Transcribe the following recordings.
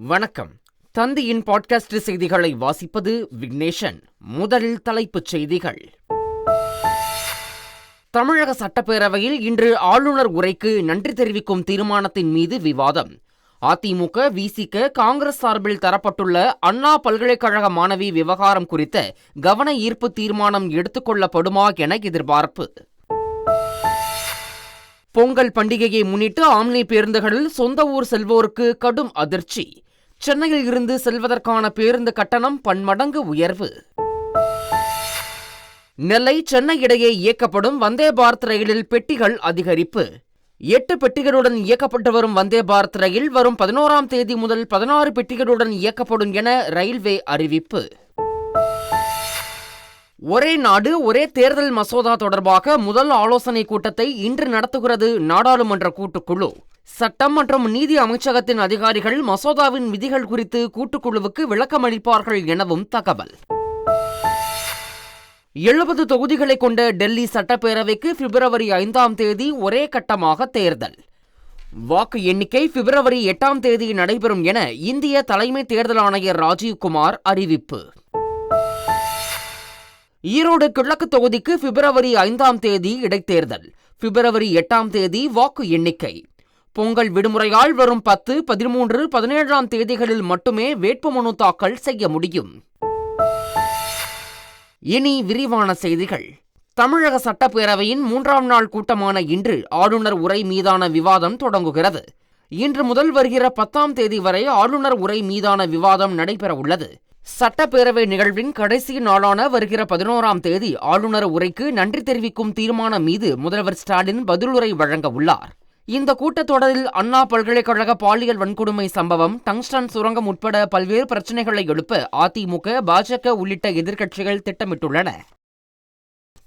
வணக்கம். தந்தியின் பாட்காஸ்ட் செய்திகளை வாசிப்பது விக்னேஷன். முதலில் தலைப்புச் செய்திகள். தமிழக சட்டப்பேரவையில் இன்று ஆளுநர் உரைக்கு நன்றி தெரிவிக்கும் தீர்மானத்தின் மீது விவாதம். அதிமுக, விசிக, காங்கிரஸ் சார்பில் தரப்பட்டுள்ள அண்ணா பல்கலைக்கழக மாணவி விவகாரம் குறித்த கவன ஈர்ப்பு தீர்மானம் எடுத்துக்கொள்ளப்படுமா என எதிர்பார்ப்பு. பொங்கல் பண்டிகையை முன்னிட்டு ஆம்னி பேருந்துகளில் சொந்த ஊர் செல்வோருக்கு கடும் அதிர்ச்சி. சென்னையில் இருந்து செல்வதற்கான பேருந்து கட்டணம் பன்மடங்கு உயர்வு. நெல்லை, சென்னை இடையே இயக்கப்படும் வந்தே பாரத் ரயிலில் பெட்டிகள் அதிகரிப்பு. 8 பெட்டிகளுடன் இயக்கப்பட்டு வரும் வந்தே பாரத் ரயில் வரும் 11ஆம் தேதி முதல் 16 பெட்டிகளுடன் இயக்கப்படும் என ரயில்வே அறிவிப்பு. ஒரே நாடு ஒரே தேர்தல் மசோதா தொடர்பாக முதல் ஆலோசனை கூட்டத்தை இன்று நடத்துகிறது நாடாளுமன்ற கூட்டுக்குழு. சட்டம் மற்றும் நீதி அமைச்சகத்தின் அதிகாரிகள் மசோதாவின் விதிகள் குறித்து கூட்டுக்குழுவுக்கு விளக்கம் அளிப்பார்கள் எனவும் தகவல். 70 தொகுதிகளை கொண்ட டெல்லி சட்டப்பேரவைக்கு பிப்ரவரி 5ஆம் தேதி ஒரே கட்டமாக தேர்தல். வாக்கு எண்ணிக்கை பிப்ரவரி 8ஆம் தேதி நடைபெறும் என இந்திய தலைமை தேர்தல் ஆணையர் ராஜீவ்குமார் அறிவிப்பு. ஈரோடு கிழக்கு தொகுதிக்கு பிப்ரவரி 5ஆம் தேதி இடைத்தேர்தல். பிப்ரவரி 8ஆம் தேதி வாக்கு எண்ணிக்கை. பொங்கல் விடுமுறையால் வரும் 10, 13, 17ஆம் தேதிகளில் மட்டுமே வேட்புமனு தாக்கல் செய்ய முடியும். இனி விரிவான செய்திகள். தமிழக சட்டப்பேரவையின் 3ஆம் நாள் கூட்டமான இன்று ஆளுநர் உரை மீதான விவாதம் தொடங்குகிறது. இன்று முதல் வருகிற 10ஆம் தேதி வரை ஆளுநர் உரை மீதான விவாதம் நடைபெறவுள்ளது. சட்டப்பேரவை நிகழ்வின் கடைசி நாளான வருகிற 11ஆம் தேதி ஆளுநர் உரைக்கு நன்றி தெரிவிக்கும் தீர்மானம் மீது முதல்வர் ஸ்டாலின் பதிலுரை வழங்க உள்ளார். இந்த கூட்டத்தொடரில் அண்ணா பல்கலைக்கழக பாலியல் வன்கொடுமை சம்பவம், டங்ஸ்டன் சுரங்கம் உட்பட பல்வேறு பிரச்சினைகளை எழுப்ப அதிமுக, பாஜக உள்ளிட்ட எதிர்க்கட்சிகள் திட்டமிட்டுள்ளன.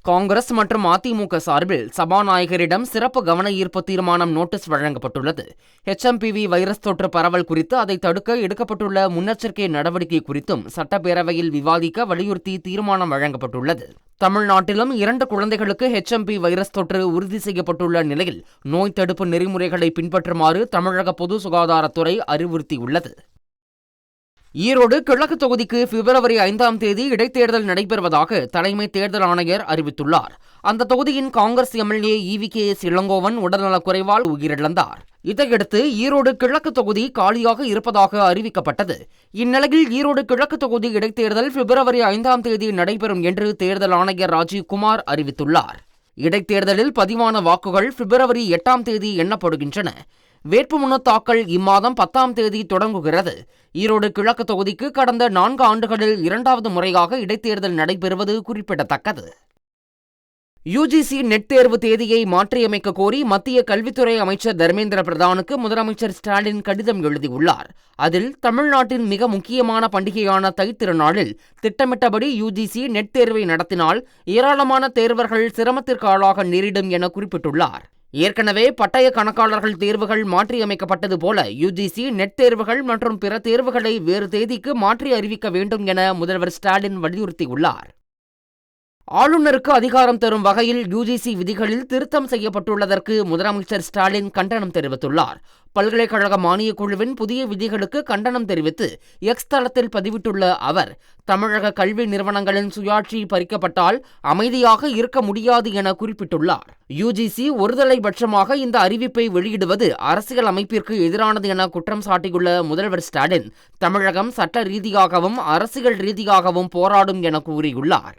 காங்கிரஸ் மற்றும் அதிமுக சார்பில் சபாநாயகரிடம் சிறப்பு கவன ஈர்ப்பு தீர்மானம் நோட்டீஸ் வழங்கப்பட்டுள்ளது. HMPV வைரஸ் தொற்று பரவல் குறித்து அதை தடுக்க எடுக்கப்பட்டுள்ள முன்னெச்சரிக்கை நடவடிக்கை குறித்தும் சட்டப்பேரவையில் விவாதிக்க வலியுறுத்தி தீர்மானம் வழங்கப்பட்டுள்ளது. தமிழ்நாட்டிலும் 2 குழந்தைகளுக்கு HMP வைரஸ் தொற்று உறுதி செய்யப்பட்டுள்ள நிலையில் நோய் தடுப்பு நெறிமுறைகளை பின்பற்றுமாறு தமிழக பொது சுகாதாரத்துறை அறிவுறுத்தியுள்ளது. ஈரோடு கிழக்கு தொகுதிக்கு பிப்ரவரி 5ஆம் தேதி இடைத்தேர்தல் நடைபெறுவதாக தலைமை தேர்தல் ஆணையர் அறிவித்துள்ளார். அந்த தொகுதியின் காங்கிரஸ் MLA EVKS இளங்கோவன் உடல்நலக்குறைவால் உயிரிழந்தார். இதையடுத்து ஈரோடு கிழக்கு தொகுதி காலியாக இருப்பதாக அறிவிக்கப்பட்டது. இந்நிலையில் ஈரோடு கிழக்கு தொகுதி இடைத்தேர்தல் பிப்ரவரி 5ஆம் தேதி நடைபெறும் என்று தேர்தல் ஆணையர் ராஜீவ்குமார் அறிவித்துள்ளார். இடைத்தேர்தலில் பதிவான வாக்குகள் பிப்ரவரி 8ஆம் தேதி எண்ணப்படுகின்றன. வேட்புமனு தாக்கல் இம்மாதம் 10ஆம் தேதி தொடங்குகிறது. ஈரோடு கிழக்கு தொகுதிக்கு கடந்த 4 ஆண்டுகளில் 2வது முறையாக இடைத்தேர்தல் நடைபெறுவது குறிப்பிடத்தக்கது. UGC நெட் தேர்வு தேதியை மாற்றியமைக்க கோரி மத்திய கல்வித்துறை அமைச்சர் தர்மேந்திர பிரதானுக்கு முதலமைச்சர் ஸ்டாலின் கடிதம் எழுதியுள்ளார். அதில் தமிழ்நாட்டின் மிக முக்கியமான பண்டிகையான தைத் திருநாளில் திட்டமிட்டபடி UGC நெட் தேர்வை நடத்தினால் ஏராளமான தேர்வர்கள் சிரமத்திற்கு ஆளாக நேரிடும் என குறிப்பிட்டுள்ளார். ஏற்கனவே பட்டய கணக்காளர்கள் தேர்வுகள் மாற்றியமைக்கப்பட்டது போல UGC நெட் தேர்வுகள் மற்றும் பிற தேர்வுகளை வேறு தேதிக்கு மாற்றி அறிவிக்க வேண்டும் என முதல்வர் ஸ்டாலின் வலியுறுத்தியுள்ளார். ஆளுநருக்கு அதிகாரம் தரும் வகையில் UGC விதிகளில் திருத்தம் செய்யப்பட்டுள்ளதற்கு முதலமைச்சர் ஸ்டாலின் கண்டனம் தெரிவித்துள்ளார். பல்கலைக்கழக மானியக் குழுவின் புதிய விதிகளுக்கு கண்டனம் தெரிவித்து எக்ஸ் தளத்தில் பதிவிட்டுள்ள அவர், தமிழக கல்வி நிறுவனங்களின் சுயாட்சி பறிக்கப்பட்டால் அமைதியாக இருக்க முடியாது என குறிப்பிட்டுள்ளார். UGC ஒருதலைபட்சமாக இந்த அறிவிப்பை வெளியிடுவது அரசியல் அமைப்பிற்கு எதிரானது என குற்றம் சாட்டியுள்ள முதல்வர் ஸ்டாலின், தமிழகம் சட்ட ரீதியாகவும் அரசியல் ரீதியாகவும் போராடும் என கூறியுள்ளார்.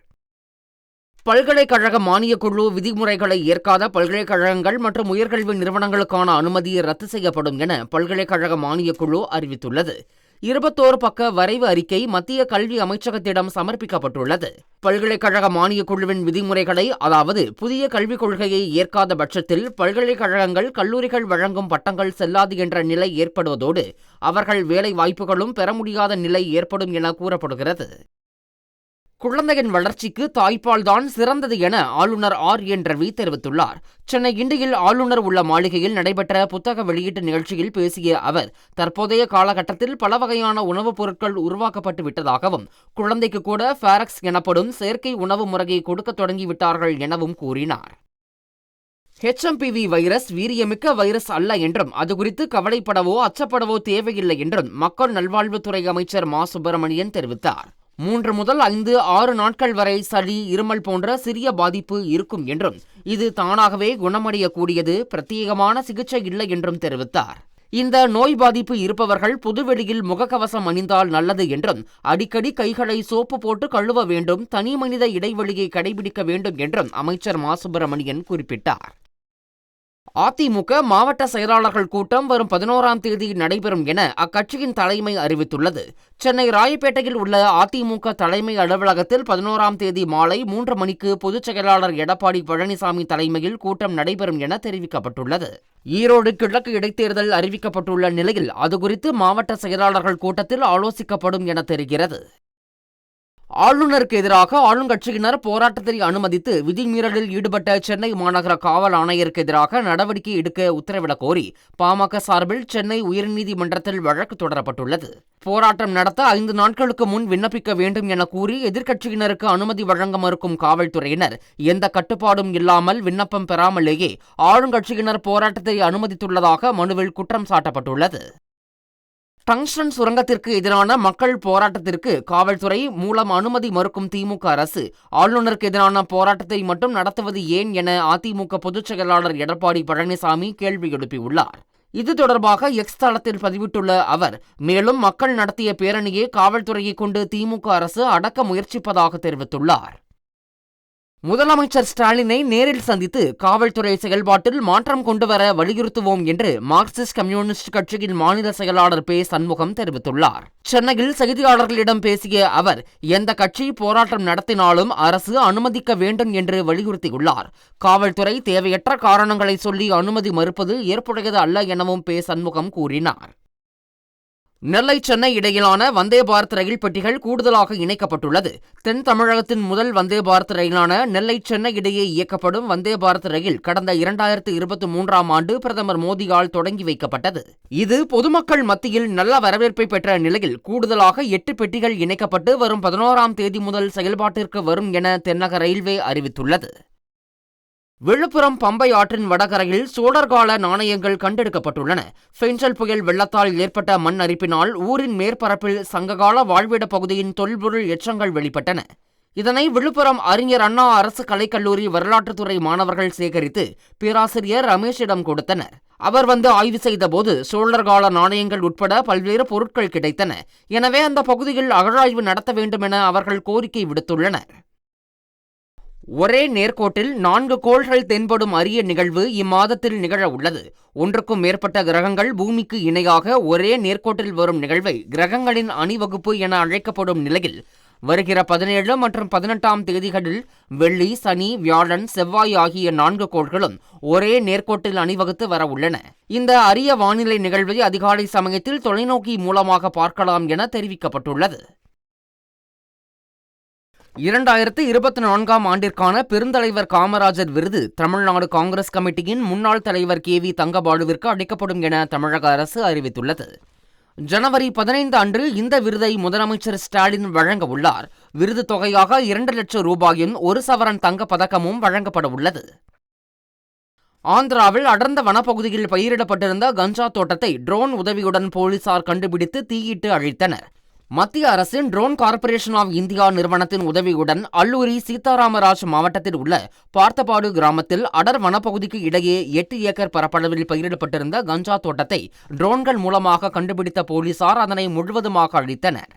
பல்கலைக்கழக மானியக் குழு விதிமுறைகளை ஏற்காத பல்கலைக்கழகங்கள் மற்றும் உயர்கல்வி நிறுவனங்களுக்கான அனுமதி ரத்து செய்யப்படும் என பல்கலைக்கழக மானியக் குழு அறிவித்துள்ளது. 21 பக்க வரைவு அறிக்கை மத்திய கல்வி அமைச்சகத்திடம் சமர்ப்பிக்கப்பட்டுள்ளது. பல்கலைக்கழக மானியக் குழுவின் விதிமுறைகளை, அதாவது புதிய கல்விக் கொள்கையை ஏற்காத பட்சத்தில் பல்கலைக்கழகங்கள், கல்லூரிகள் வழங்கும் பட்டங்கள் செல்லாது என்ற நிலை ஏற்படுவதோடு அவர்கள் வேலை வாய்ப்புகளும் பெற முடியாத நிலை ஏற்படும் என கூறப்படுகிறது. குழந்தையின் வளர்ச்சிக்கு தாய்ப்பால்தான் சிறந்தது என ஆளுநர் RN ரவி தெரிவித்துள்ளார். சென்னை கிண்டியில் ஆளுநர் உள்ள மாளிகையில் நடைபெற்ற புத்தக வெளியீட்டு நிகழ்ச்சியில் பேசிய அவர், தற்போதைய காலகட்டத்தில் பல வகையான உணவுப் பொருட்கள் உருவாக்கப்பட்டு விட்டதாகவும், குழந்தைக்கு கூட ஃபேரக்ஸ் எனப்படும் செயற்கை உணவு முறையை கொடுக்க தொடங்கிவிட்டார்கள் எனவும் கூறினார். HMPV வைரஸ் வீரியமிக்க வைரஸ் அல்ல என்றும் அது குறித்து கவலைப்படவோ அச்சப்படவோ தேவையில்லை என்றும் மக்கள் நல்வாழ்வுத்துறை அமைச்சர் மா. சுப்பிரமணியன் தெரிவித்தார். 3 முதல் 5, 6 நாட்கள் வரை சளி, இருமல் போன்ற சிறிய பாதிப்பு இருக்கும் என்றும் இது தானாகவே குணமடையக்கூடியது, பிரத்யேகமான சிகிச்சை இல்லை என்றும் தெரிவித்தார். இந்த நோய் பாதிப்பு இருப்பவர்கள் பொதுவெளியில் முகக்கவசம் அணிந்தால் நல்லது என்றும் அடிக்கடி கைகளை சோப்பு போட்டு கழுவ வேண்டும், தனி மனித இடைவெளியை கடைபிடிக்க வேண்டும் என்றும் அமைச்சர் மா. சுப்பிரமணியன் குறிப்பிட்டார். அதிமுக மாவட்ட செயலாளர்கள் கூட்டம் வரும் 11ஆம் தேதி நடைபெறும் என அக்கட்சியின் தலைமை அறிவித்துள்ளது. சென்னை ராயப்பேட்டையில் உள்ள அதிமுக தலைமை அலுவலகத்தில் 11ஆம் தேதி மாலை 3 மணிக்கு பொதுச் செயலாளர் எடப்பாடி பழனிசாமி தலைமையில் கூட்டம் நடைபெறும் என தெரிவிக்கப்பட்டுள்ளது. ஈரோடு கிழக்கு இடைத்தேர்தல் அறிவிக்கப்பட்டுள்ள நிலையில் அதுகுறித்து மாவட்ட செயலாளர்கள் கூட்டத்தில் ஆலோசிக்கப்படும் என தெரிகிறது. ஆளுநருக்கு எதிராக ஆளுங்கட்சியினர் போராட்டத்தை அனுமதித்து விதிமீறலில் ஈடுபட்ட சென்னை மாநகர காவல் ஆணையருக்கு எதிராக நடவடிக்கை எடுக்க உத்தரவிடக் கோரி பாமக சார்பில் சென்னை உயர்நீதிமன்றத்தில் வழக்கு தொடரப்பட்டுள்ளது. போராட்டம் நடத்த 5 நாட்களுக்கு முன் விண்ணப்பிக்க வேண்டும் என கூறி எதிர்க்கட்சியினருக்கு அனுமதி வழங்க மறுக்கும் காவல்துறையினர் எந்த கட்டுப்பாடும் இல்லாமல் விண்ணப்பம் பெறாமலேயே ஆளுங்கட்சியினர் போராட்டத்தை அனுமதித்துள்ளதாக மனுவில் குற்றம் சாட்டப்பட்டுள்ளது. டங்ஸ்டன் சுரங்கத்திற்கு எதிரான மக்கள் போராட்டத்திற்கு காவல்துறை மூலம் அனுமதி மறுக்கும் திமுக அரசு ஆளுநருக்கு எதிரான போராட்டத்தை மட்டும் நடத்துவது ஏன் என அதிமுக பொதுச் செயலாளர் எடப்பாடி பழனிசாமி கேள்வி எழுப்பியுள்ளார். இது தொடர்பாக எக்ஸ் தளத்தில் பதிவிட்டுள்ள அவர், மேலும் மக்கள் நடத்திய பேரணியை காவல்துறையை கொண்டு திமுக அரசு அடக்க முயற்சிப்பதாக தெரிவித்துள்ளார். முதலமைச்சர் ஸ்டாலினை நேரில் சந்தித்து காவல்துறை செயல்பாட்டில் மாற்றம் கொண்டுவர வலியுறுத்துவோம் என்று மார்க்சிஸ்ட் கம்யூனிஸ்ட் கட்சியின் மாநில செயலாளர் பே. சண்முகம் தெரிவித்துள்ளார். சென்னையில் செய்தியாளர்களிடம் பேசிய அவர், எந்த கட்சி போராட்டம் நடத்தினாலும் அரசு அனுமதிக்க வேண்டும் என்று வலியுறுத்தியுள்ளார். காவல்துறை தேவையற்ற காரணங்களை சொல்லி அனுமதி மறுப்பது ஏற்புடையது அல்ல எனவும் பே. சண்முகம் கூறினார். நெல்லை சென்னை இடையிலான வந்தே பாரத் ரயில் பெட்டிகள் கூடுதலாக இணைக்கப்பட்டுள்ளது. தென் தமிழகத்தின் முதல் வந்தே பாரத் ரயிலான நெல்லை சென்னை இடையே இயக்கப்படும் வந்தே பாரத் ரயில் கடந்த 2023ஆம் ஆண்டு பிரதமர் மோடியால் தொடங்கி வைக்கப்பட்டது. இது பொதுமக்கள் மத்தியில் நல்ல வரவேற்பை பெற்ற நிலையில் கூடுதலாக 8 பெட்டிகள் இணைக்கப்பட்டு வரும் 11ஆம் தேதி முதல் செயல்பாட்டிற்கு வரும் என தென்னக ரயில்வே அறிவித்துள்ளது. விழுப்புரம் பம்பை ஆற்றின் வடகரையில் சோழர் கால நாணயங்கள் கண்டெடுக்கப்பட்டுள்ளன. பெஞ்சல் புயல் வெள்ளத்தால் ஏற்பட்ட மண் அரிப்பினால் ஊரின் மேற்பரப்பில் சங்ககால வாழ்விட பகுதியின் தொல்பொருள் எச்சங்கள் வெளிப்பட்டன. இதனை விழுப்புரம் அறிஞர் அண்ணா அரசு கலைக்கல்லூரி வரலாற்றுத்துறை மாணவர்கள் சேகரித்து பேராசிரியர் ரமேஷிடம் கொடுத்தனர். அவர் வந்து ஆய்வு செய்தபோது சோழர் கால நாணயங்கள் உட்பட பல்வேறு பொருட்கள் கிடைத்தன. எனவே அந்த பகுதியில் அகழாய்வு நடத்த வேண்டும் என அவர்கள் கோரிக்கை விடுத்துள்ளனர். ஒரே நேர்கோட்டில் 4 கோள்கள் தென்படும் அரிய நிகழ்வு இம்மாதத்தில் நிகழ உள்ளது. ஒன்றுக்கும் மேற்பட்ட கிரகங்கள் பூமிக்கு இணையாக ஒரே நேர்கோட்டில் வரும் நிகழ்வை கிரகங்களின் அணிவகுப்பு என அழைக்கப்படும் நிலையில் வருகிற 17 மற்றும் 18ஆம் தேதிகளில் வெள்ளி, சனி, வியாழன், செவ்வாய் ஆகிய 4 கோள்களும் ஒரே நேர்கோட்டில் அணிவகுத்து வர உள்ளன. இந்த அரிய வானிலை நிகழ்வை அதிகாலை சமயத்தில் தொலைநோக்கி மூலமாக பார்க்கலாம் என தெரிவிக்கப்பட்டுள்ளது. 2024ஆம் ஆண்டிற்கான பெருந்தலைவர் காமராஜர் விருது தமிழ்நாடு காங்கிரஸ் கமிட்டியின் முன்னாள் தலைவர் KV தங்கபாலுவிற்கு அளிக்கப்படும் என தமிழக அரசு அறிவித்துள்ளது. ஜனவரி 15 அன்று இந்த விருதை முதலமைச்சர் ஸ்டாலின் வழங்க உள்ளார். விருது தொகையாக 2 லட்சம் ரூபாயும் 1 சவரன் தங்க பதக்கமும் வழங்கப்பட உள்ளது. ஆந்திராவில் அடர்ந்த வனப்பகுதியில் பயிரிடப்பட்டிருந்த கஞ்சா தோட்டத்தை ட்ரோன் உதவியுடன் போலீசார் கண்டுபிடித்து தீயிட்டு அழித்தனர். மத்திய அரசின் ட்ரோன் கார்ப்பரேஷன் ஆஃப் இந்தியா நிறுவனத்தின் உதவியுடன் அல்லூரி சீதாராமராஜ் மாவட்டத்தில் உள்ள பார்த்தபாடு கிராமத்தில் அடர் வனப்பகுதிக்கு இடையே 8 ஏக்கர் பரப்பளவில் பயிரிடப்பட்டிருந்த கஞ்சா தோட்டத்தை ட்ரோன்கள் மூலமாக கண்டுபிடித்த போலீசார் அதனை முழுவதுமாக அழித்தனர்.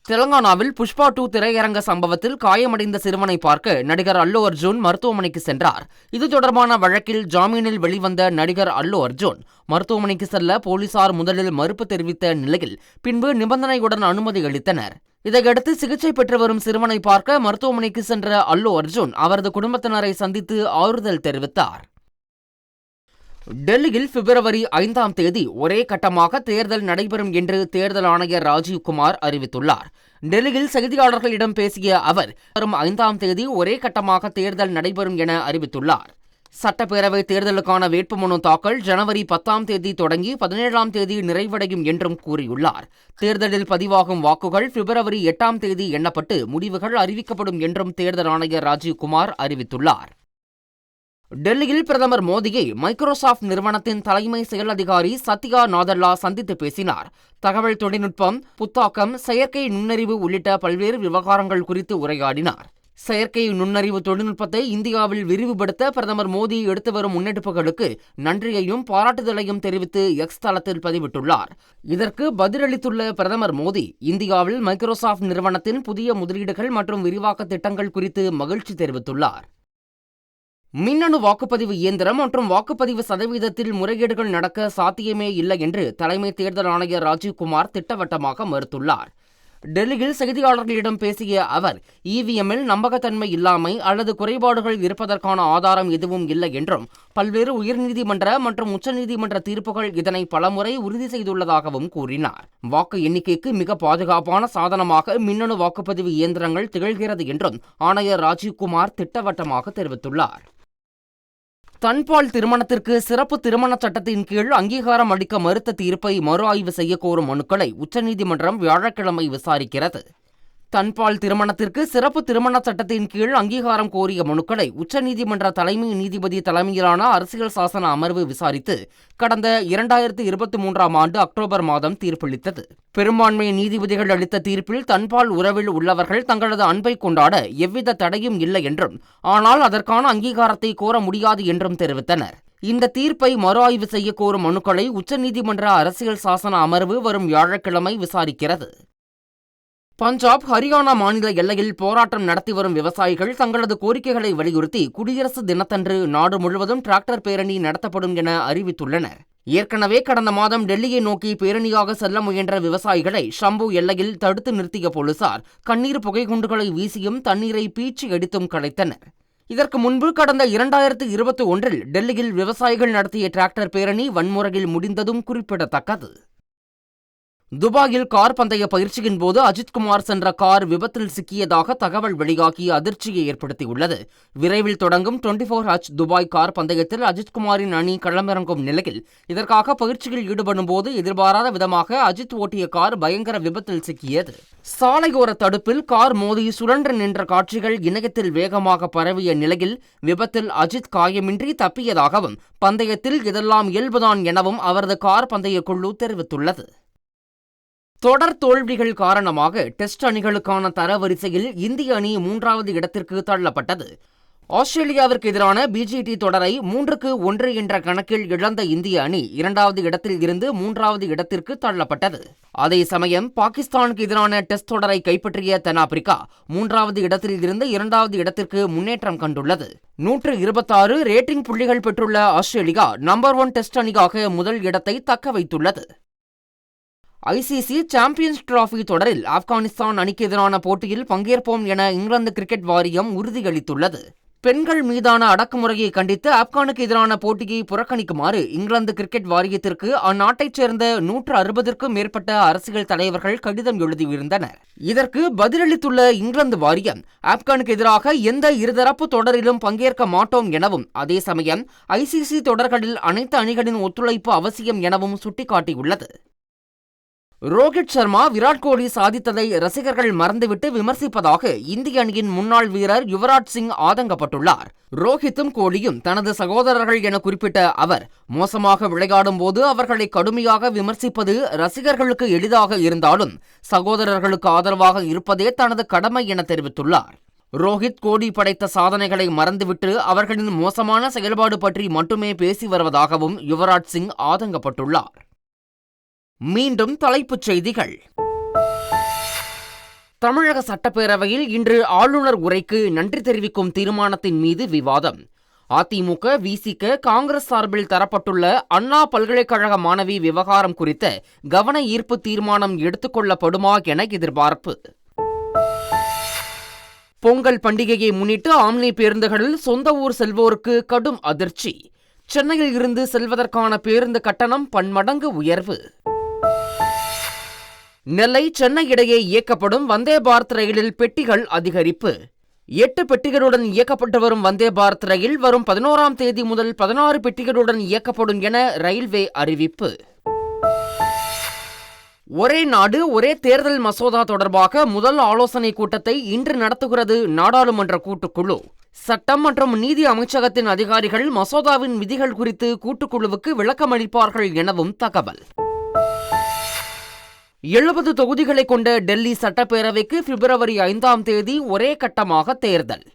தெலங்கானாவில் புஷ்பா 2 திரையரங்க சம்பவத்தில் காயமடைந்த சிறுவனை பார்க்க நடிகர் அல்லு அர்ஜுன் மருத்துவமனைக்கு சென்றார். இது தொடர்பான வழக்கில் ஜாமீனில் வெளிவந்த நடிகர் அல்லு அர்ஜுன் மருத்துவமனைக்கு செல்ல போலீசார் முதலில் மறுப்பு தெரிவித்த நிலையில் பின்பு நிபந்தனையுடன் அனுமதி அளித்தனர். இதையடுத்து சிகிச்சை பெற்று வரும் சிறுவனை பார்க்க மருத்துவமனைக்கு சென்ற அல்லு அர்ஜுன் அவரது குடும்பத்தினரை சந்தித்து ஆறுதல் தெரிவித்தார். டெல்லியில் பிப்ரவரி 5ஆம் தேதி ஒரே கட்டமாக தேர்தல் நடைபெறும் என்று தேர்தல் ஆணையர் ராஜீவ்குமார் அறிவித்துள்ளார். டெல்லியில் செய்தியாளர்களிடம் பேசிய அவர் வரும் 5ஆம் தேதி ஒரே கட்டமாக தேர்தல் நடைபெறும் என அறிவித்துள்ளார். சட்டப்பேரவை தேர்தலுக்கான வேட்புமனு தாக்கல் ஜனவரி 10ஆம் தேதி தொடங்கி 17ஆம் தேதி நிறைவடையும் என்றும் கூறியுள்ளார். தேர்தலில் பதிவாகும் வாக்குகள் பிப்ரவரி 8ஆம் தேதி எண்ணப்பட்டு முடிவுகள் அறிவிக்கப்படும் என்றும் தேர்தல் ஆணையர் ராஜீவ்குமார் அறிவித்துள்ளார். டெல்லியில் பிரதமர் மோடியை மைக்ரோசாப்ட் நிறுவனத்தின் தலைமை செயல் அதிகாரி சத்யா நாதல்லா சந்தித்து பேசினார். தகவல் தொழில்நுட்பம், புத்தாக்கம், செயற்கை நுண்ணறிவு உள்ளிட்ட பல்வேறு விவகாரங்கள் குறித்து உரையாடினார். செயற்கை நுண்ணறிவு தொழில்நுட்பத்தை இந்தியாவில் விரிவுபடுத்த பிரதமர் மோடி எடுத்து வரும் முன்னெடுப்புகளுக்கு நன்றியையும் பாராட்டுதலையும் தெரிவித்து எக்ஸ் தளத்தில் பதிவிட்டுள்ளார். இதற்கு பதிலளித்துள்ள பிரதமர் மோடி, இந்தியாவில் மைக்ரோசாப்ட் நிறுவனத்தின் புதிய முதலீடுகள் மற்றும் விரிவாக்க திட்டங்கள் குறித்து மகிழ்ச்சி தெரிவித்துள்ளார். மின்னணு வாக்குப்பதிவு இயந்திரம் மற்றும் வாக்குப்பதிவு சதவீதத்தில் முறைகேடுகள் நடக்க சாத்தியமே இல்லை என்று தலைமை தேர்தல் ஆணையர் ராஜீவ்குமார் திட்டவட்டமாக மறுத்துள்ளார். டெல்லியில் செய்தியாளர்களிடம் பேசிய அவர், இவிஎம்மில் நம்பகத்தன்மை இல்லாமை அல்லது குறைபாடுகள் இருப்பதற்கான ஆதாரம் எதுவும் இல்லை என்றும், பல்வேறு உயர்நீதிமன்ற மற்றும் உச்சநீதிமன்ற தீர்ப்புகள் இதனை பலமுறை உறுதி செய்துள்ளதாகவும் கூறினார். வாக்கு எண்ணிக்கைக்கு மிக பாதுகாப்பான சாதனமாக மின்னணு வாக்குப்பதிவு இயந்திரங்கள் திகழ்கிறது என்றும் ஆணையர் ராஜீவ்குமார் திட்டவட்டமாக தெரிவித்துள்ளார். தன்பால் திருமணத்திற்கு சிறப்பு திருமண சட்டத்தின் கீழ் அங்கீகாரம் அளிக்க மறுத்த தீர்ப்பை மறு ஆய்வு செய்ய கோரும் மனுக்களை உச்சநீதிமன்றம் வியாழக்கிழமை விசாரிக்கிறது. தன்பால் திருமணத்திற்கு சிறப்பு திருமண சட்டத்தின் கீழ் அங்கீகாரம் கோரிய மனுக்களை உச்சநீதிமன்ற தலைமை நீதிபதி தலைமையிலான அரசியல் சாசன அமர்வு விசாரித்து கடந்த 2023ஆம் ஆண்டு அக்டோபர் மாதம் தீர்ப்பளித்தது. பெரும்பான்மை நீதிபதிகள் அளித்த தீர்ப்பில் தன்பால் உறவில் உள்ளவர்கள் தங்களது அன்பை கொண்டாட எவ்வித தடையும் இல்லை என்றும், ஆனால் அதற்கான அங்கீகாரத்தை கோர முடியாது என்றும் தெரிவித்தனர். இந்த தீர்ப்பை மறு ஆய்வு செய்ய கோரும் மனுக்களை உச்சநீதிமன்ற அரசியல் சாசன அமர்வு வரும் வியாழக்கிழமை விசாரிக்கிறது. பஞ்சாப், ஹரியானா மாநில எல்லையில் போராட்டம் நடத்தி வரும் விவசாயிகள் தங்களது கோரிக்கைகளை வலியுறுத்தி குடியரசு தினத்தன்று நாடு முழுவதும் டிராக்டர் பேரணி நடத்தப்படும் என அறிவித்துள்ளனர். ஏற்கனவே கடந்த மாதம் டெல்லியை நோக்கி பேரணியாக செல்ல முயன்ற விவசாயிகளை ஷம்பு எல்லையில் தடுத்து நிறுத்திய போலீசார் கண்ணீர் புகைக்குண்டுகளை வீசியும் தண்ணீரை பீச்சி அடித்தும் கலைத்தனர். இதற்கு முன்பு கடந்த 2021இல் டெல்லியில் விவசாயிகள் நடத்திய டிராக்டர் பேரணி வன்முறையில் முடிந்ததும் குறிப்பிடத்தக்கது. துபாயில் கார் பந்தய பயிற்சியின் போது அஜித்குமார் சென்ற கார் விபத்தில் சிக்கியதாக தகவல் வெளியாகி அதிர்ச்சியை ஏற்படுத்தியுள்ளது. விரைவில் தொடங்கும் 24H துபாய் கார் பந்தயத்தில் அஜித்குமாரின் அணி களமிறங்கும் நிலையில் இதற்காக பயிற்சியில் ஈடுபடும் போது எதிர்பாராத விதமாக அஜித் ஓட்டிய கார் பயங்கர விபத்தில் சிக்கியது. சாலையோர தடுப்பில் கார் மோதி சுழன்று நின்ற காட்சிகள் இணையத்தில் வேகமாக பரவிய நிலையில் விபத்தில் அஜித் காயமின்றி தப்பியதாகவும், பந்தயத்தில் இதெல்லாம் இயல்புதான் எனவும் அவரது கார் பந்தய குழு தெரிவித்துள்ளது. தொடர் தோல்விகள் காரணமாக டெஸ்ட் அணிகளுக்கான தரவரிசையில் இந்திய அணி 3வது இடத்திற்கு தள்ளப்பட்டது. ஆஸ்திரேலியாவிற்கு எதிரான பிஜிடி தொடரை 3-1 என்ற கணக்கில் இழந்த இந்திய அணி 2வது இடத்தில் இருந்து 3வது இடத்திற்கு தள்ளப்பட்டது. அதே சமயம் பாகிஸ்தானுக்கு எதிரான டெஸ்ட் தொடரை கைப்பற்றிய தென்னாப்பிரிக்கா 3வது இடத்தில் இருந்து 2வது இடத்திற்கு முன்னேற்றம் கண்டுள்ளது. 126 ரேட்டிங் புள்ளிகள் பெற்றுள்ள ஆஸ்திரேலியா நம்பர் 1 டெஸ்ட் அணியாக முதல் இடத்தை தக்க வைத்துள்ளது. ஐசிசி சாம்பியன்ஸ் டிராபி தொடரில் ஆப்கானிஸ்தான் அணிக்கு எதிரான போட்டியில் பங்கேற்போம் என இங்கிலாந்து கிரிக்கெட் வாரியம் உறுதியளித்துள்ளது. பெண்கள் மீதான அடக்குமுறையை கண்டித்து ஆப்கானுக்கு எதிரான போட்டியை புறக்கணிக்குமாறு இங்கிலாந்து கிரிக்கெட் வாரியத்திற்கு அந்நாட்டைச் சேர்ந்த 160க்கும் மேற்பட்ட அரசியல் தலைவர்கள் கடிதம் எழுதியிருந்தனர். இதற்கு பதிலளித்துள்ள இங்கிலாந்து வாரியம், ஆப்கானுக்கு எதிராக எந்த இருதரப்பு தொடரிலும் பங்கேற்க மாட்டோம் எனவும், அதே சமயம் ஐசிசி தொடர்களில் அனைத்து அணிகளின் ஒத்துழைப்பு அவசியம் எனவும் சுட்டிக்காட்டியுள்ளது. ரோஹித் சர்மா, விராட் கோலி சாதித்ததை ரசிகர்கள் மறந்துவிட்டு விமர்சிப்பதாக இந்திய அணியின் முன்னாள் வீரர் யுவராஜ் சிங் ஆதங்கப்பட்டுள்ளார். ரோஹித்தும் கோலியும் தனது சகோதரர்கள் என குறிப்பிட்ட அவர், மோசமாக விளையாடும் போது அவர்களை கடுமையாக விமர்சிப்பது ரசிகர்களுக்கு எளிதாக இருந்தாலும் சகோதரர்களுக்கு ஆதரவாக இருப்பதே தனது கடமை என தெரிவித்துள்ளார். ரோஹித், கோலி படைத்த சாதனைகளை மறந்துவிட்டு அவர்களின் மோசமான செயல்பாடு பற்றி மட்டுமே பேசி வருவதாகவும் யுவராஜ் சிங் ஆதங்கப்பட்டுள்ளார். மீண்டும் தலைப்புச் செய்திகள். தமிழக சட்டப்பேரவையில் இன்று ஆளுநர் உரைக்கு நன்றி தெரிவிக்கும் தீர்மானத்தின் மீது விவாதம். அதிமுக, விசிக, காங்கிரஸ் சார்பில் தரப்பட்டுள்ள அண்ணா பல்கலைக்கழக மாணவி விவகாரம் குறித்த கவன ஈர்ப்பு தீர்மானம் எடுத்துக்கொள்ளப்படுமா என எதிர்பார்ப்பு. பொங்கல் பண்டிகையை முன்னிட்டு ஆம்னி பேருந்துகளில் சொந்த ஊர் செல்வோருக்கு கடும் அதிர்ச்சி. சென்னையில் இருந்து செல்வதற்கான பேருந்து கட்டணம் பன்மடங்கு உயர்வு. நெல்லை, சென்னை இடையே இயக்கப்படும் வந்தே பாரத் ரயிலில் பெட்டிகள் அதிகரிப்பு. 8 பெட்டிகளுடன் இயக்கப்பட்டு வரும் வந்தே பாரத் ரயில் வரும் 11ஆம் தேதி முதல் 16 பெட்டிகளுடன் இயக்கப்படும் என ரயில்வே அறிவிப்பு. ஒரே நாடு ஒரே தேர்தல் மசோதா தொடர்பாக முதல் ஆலோசனை கூட்டத்தை இன்று நடத்துகிறது நாடாளுமன்ற கூட்டுக்குழு. சட்டம் மற்றும் நீதி அமைச்சகத்தின் அதிகாரிகள் மசோதாவின் விதிகள் குறித்து கூட்டுக்குழுவுக்கு விளக்கமளிப்பார்கள் எனவும் தகவல். 70 தொகுதிகளை கொண்ட டெல்லி சட்டப்பேரவைக்கு பிப்ரவரி 5ஆம் தேதி ஒரே கட்டமாக தேர்தல்.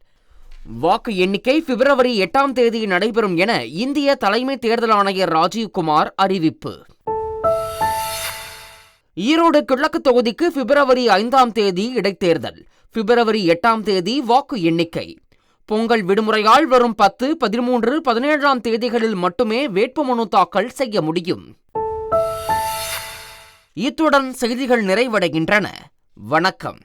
வாக்கு எண்ணிக்கை பிப்ரவரி 8ஆம் தேதி நடைபெறும் என இந்திய தலைமை தேர்தல் ஆணையர் ராஜீவ்குமார் அறிவிப்பு. ஈரோடு கிழக்கு தொகுதிக்கு பிப்ரவரி 5ஆம் தேதி இடைத்தேர்தல். பிப்ரவரி 8ஆம் தேதி வாக்கு எண்ணிக்கை. பொங்கல் விடுமுறையால் வரும் 10, 13, 17ஆம் தேதிகளில் மட்டுமே வேட்புமனு தாக்கல் செய்ய முடியும். இத்துடன் செய்திகள் நிறைவடைகின்றன. வணக்கம்.